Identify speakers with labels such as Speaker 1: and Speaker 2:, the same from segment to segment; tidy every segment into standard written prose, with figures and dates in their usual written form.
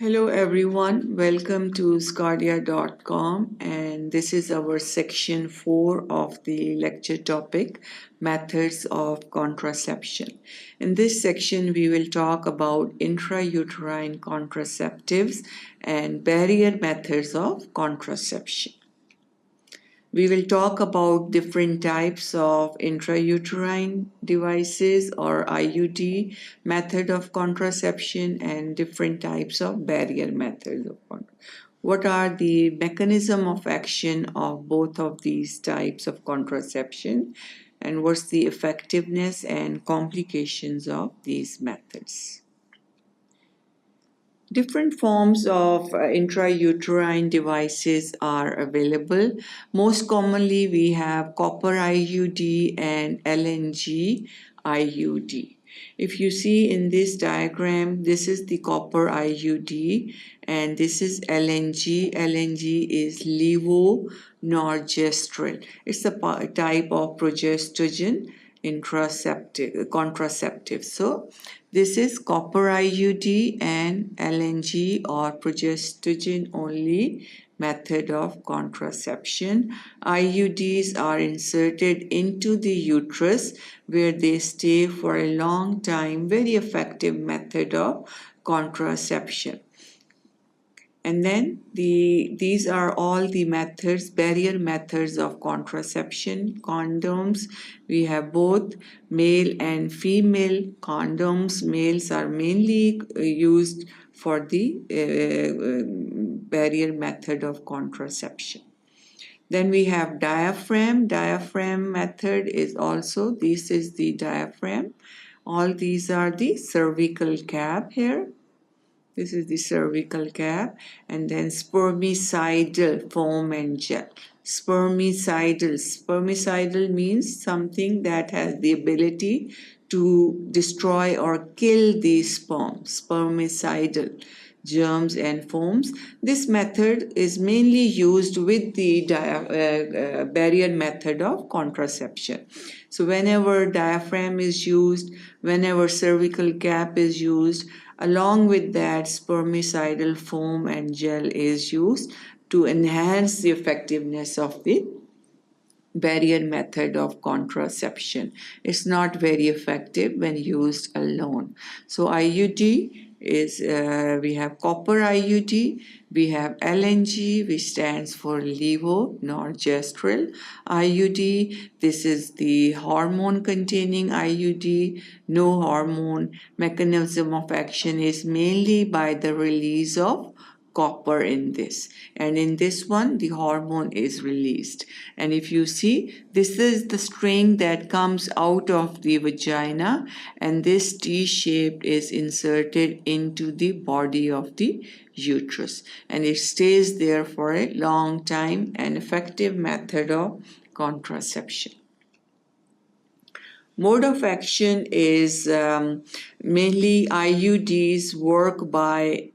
Speaker 1: Hello everyone, welcome to sqadia.com, and this is our section 4 of the lecture topic, Methods of Contraception. In this section we will talk about intrauterine contraceptives and barrier methods of contraception. We will talk about different types of intrauterine devices or IUD method of contraception and different types of barrier methods of contraception. What are the mechanism of action of both of these types of contraception and what's the effectiveness and complications of these methods? Different forms of intrauterine devices are available. Most commonly, we have copper IUD and LNG IUD. If you see in this diagram, this is the copper IUD and this is LNG. LNG is levonorgestrel. It's a type of progestogen contraceptive. So this is copper IUD and LNG or progestogen only method of contraception. IUDs are inserted into the uterus where they stay for a long time. Very effective method of contraception. And then these are all the methods, barrier methods of contraception. Condoms, we have both male and female condoms. Males are mainly used for the barrier method of contraception. Then we have diaphragm. Diaphragm method is also, this is the diaphragm. All these are the cervical cap here. This is the cervical cap, and then spermicidal foam and gel. Spermicidal means something that has the ability to destroy or kill the sperm. Spermicidal germs and foams. This method is mainly used with the barrier method of contraception. So whenever diaphragm is used, whenever cervical cap is used, along with that, spermicidal foam and gel is used to enhance the effectiveness of the barrier method of contraception. It's not very effective when used alone. So IUD is, we have copper IUD, we have LNG, which stands for levonorgestrel IUD. This is the hormone containing IUD. No hormone. Mechanism of action is mainly by the release of copper in this, and in this one the hormone is released. And if you see, this is the string that comes out of the vagina, and this T-shape is inserted into the body of the uterus, and it stays there for a long time. An effective method of contraception. Mode of action is mainly IUDs work by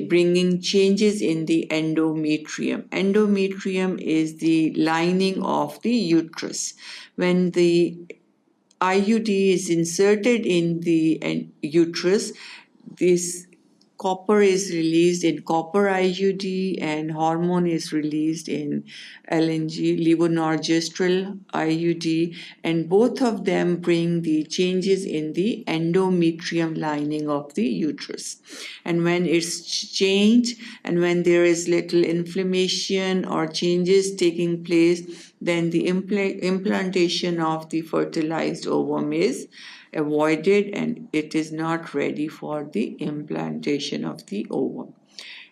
Speaker 1: bringing changes in the endometrium. Endometrium is the lining of the uterus. When the IUD is inserted in the uterus, this copper is released in copper IUD and hormone is released in LNG, levonorgestrel IUD, and both of them bring the changes in the endometrium lining of the uterus. And when it's changed and when there is little inflammation or changes taking place, then the implantation of the fertilized ovum is avoided and it is not ready for the implantation of the ovum.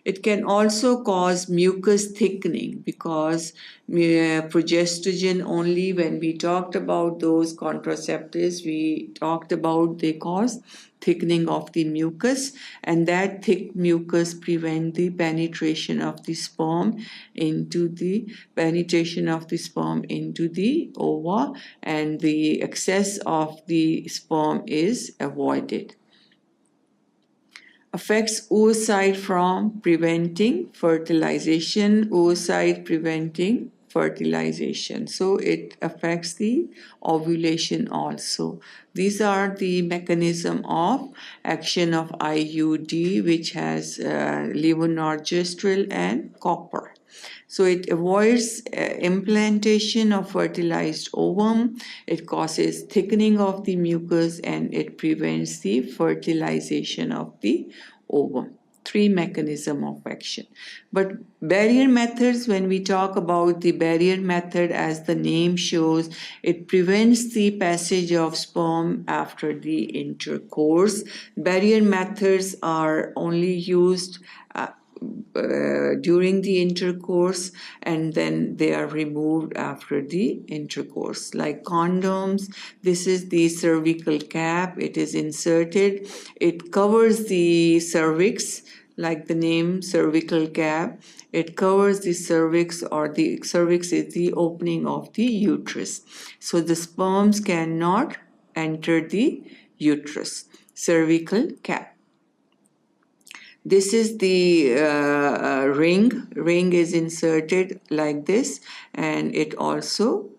Speaker 1: It can also cause mucus thickening because progestogen only, when we talked about those contraceptives, we talked about they cause thickening of the mucus, and that thick mucus prevent the penetration of the sperm into the ova, and the excess of the sperm is avoided. Affects oocyte from preventing fertilization, oocyte preventing fertilization. So it affects the ovulation also. These are the mechanism of action of IUD, which has levonorgestrel and copper. So it avoids implantation of fertilized ovum, it causes thickening of the mucus, and it prevents the fertilization of the ovum. Three mechanism of action. But barrier methods, when we talk about the barrier method, as the name shows, it prevents the passage of sperm after the intercourse. Barrier methods are only used during the intercourse, and then they are removed after the intercourse. Like condoms, this is the cervical cap, it is inserted, it covers the cervix, like the name cervical cap. It covers the cervix, or the cervix is the opening of the uterus. So the sperms cannot enter the uterus. Cervical cap. This is the ring. Ring is inserted like this, and it also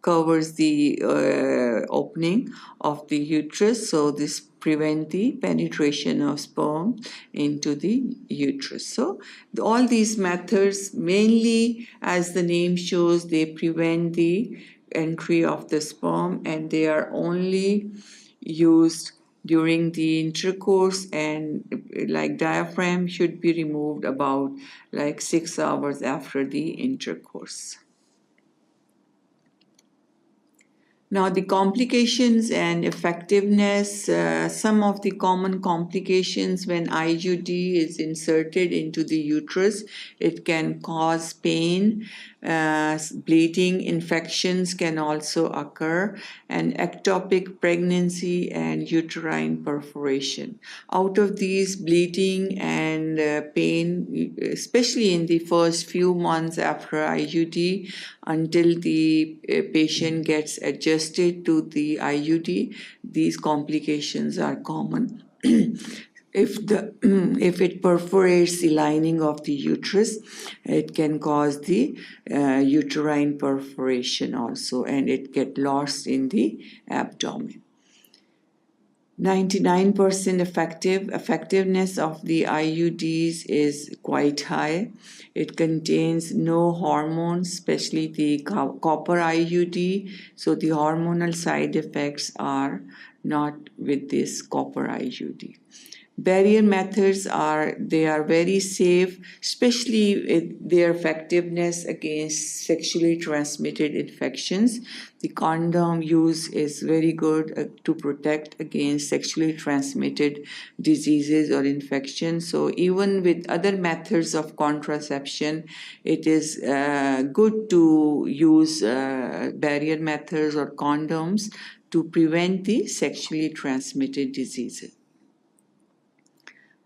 Speaker 1: covers the opening of the uterus. So this prevent the penetration of sperm into the uterus. So all these methods, mainly as the name shows, they prevent the entry of the sperm, and they are only used during the intercourse, and like diaphragm should be removed about like 6 hours after the intercourse. Now, the complications and effectiveness, some of the common complications when IUD is inserted into the uterus, it can cause pain, bleeding, infections can also occur, and ectopic pregnancy and uterine perforation. Out of these, bleeding and pain, especially in the first few months after IUD, until the patient gets adjusted to the IUD, these complications are common. If it perforates the lining of the uterus, it can cause the uterine perforation also, and it get lost in the abdomen. 99% effectiveness of the IUDs is quite high. It contains no hormones, especially the copper IUD. So the hormonal side effects are not with this copper IUD. Barrier methods are very safe, especially their effectiveness against sexually transmitted infections. The condom use is very good to protect against sexually transmitted diseases or infections. So even with other methods of contraception, it is good to use barrier methods or condoms to prevent the sexually transmitted diseases.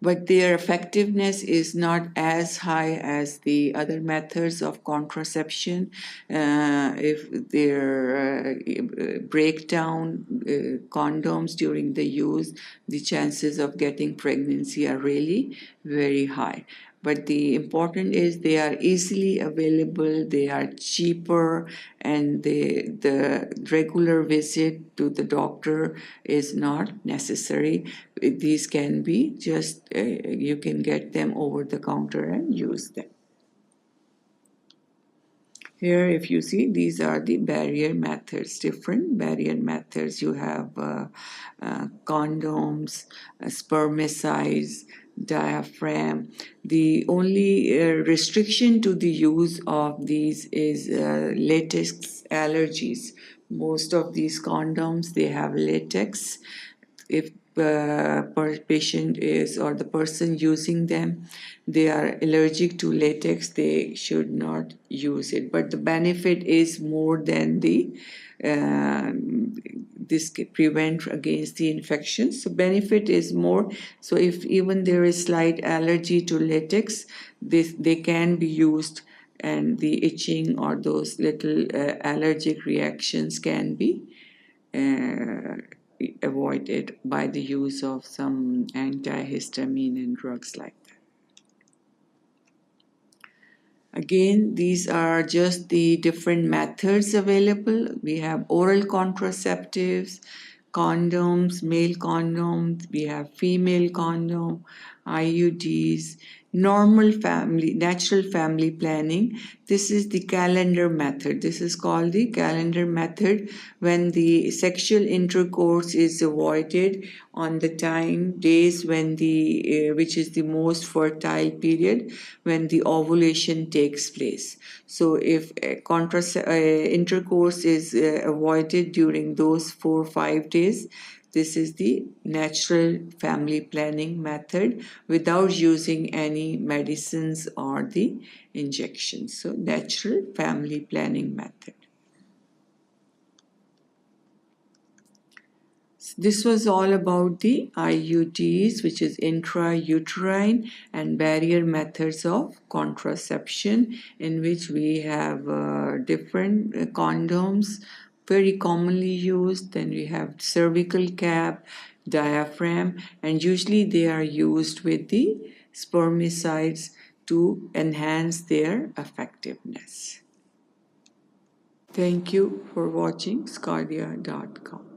Speaker 1: But their effectiveness is not as high as the other methods of contraception. If they break down condoms during the use, the chances of getting pregnancy are really very high. But the important is they are easily available, they are cheaper, and the regular visit to the doctor is not necessary. These can be just, you can get them over the counter and use them. Here, if you see, these are the barrier methods, different barrier methods. You have condoms, spermicides, diaphragm. The only restriction to the use of these is latex allergies. Most of these condoms, they have latex. If patient is, or the person using them, they are allergic to latex, they should not use it. But the benefit is more than the this prevent against the infection. So benefit is more. So if even there is slight allergy to latex, they can be used, and the itching or those little allergic reactions can be avoided by the use of some antihistamine and drugs like that. Again, these are just the different methods available. We have oral contraceptives, condoms, male condoms, we have female condom, IUDs, natural family planning. This is the calendar method. This is called the calendar method when the sexual intercourse is avoided on the days when which is the most fertile period when the ovulation takes place. So if intercourse is avoided during those 4 or 5 days, this is the natural family planning method without using any medicines or the injections. So natural family planning method. This was all about the IUDs, which is intrauterine and barrier methods of contraception, in which we have different condoms, very commonly used. Then we have cervical cap, diaphragm, and usually they are used with the spermicides to enhance their effectiveness. Thank you for watching sqadia.com.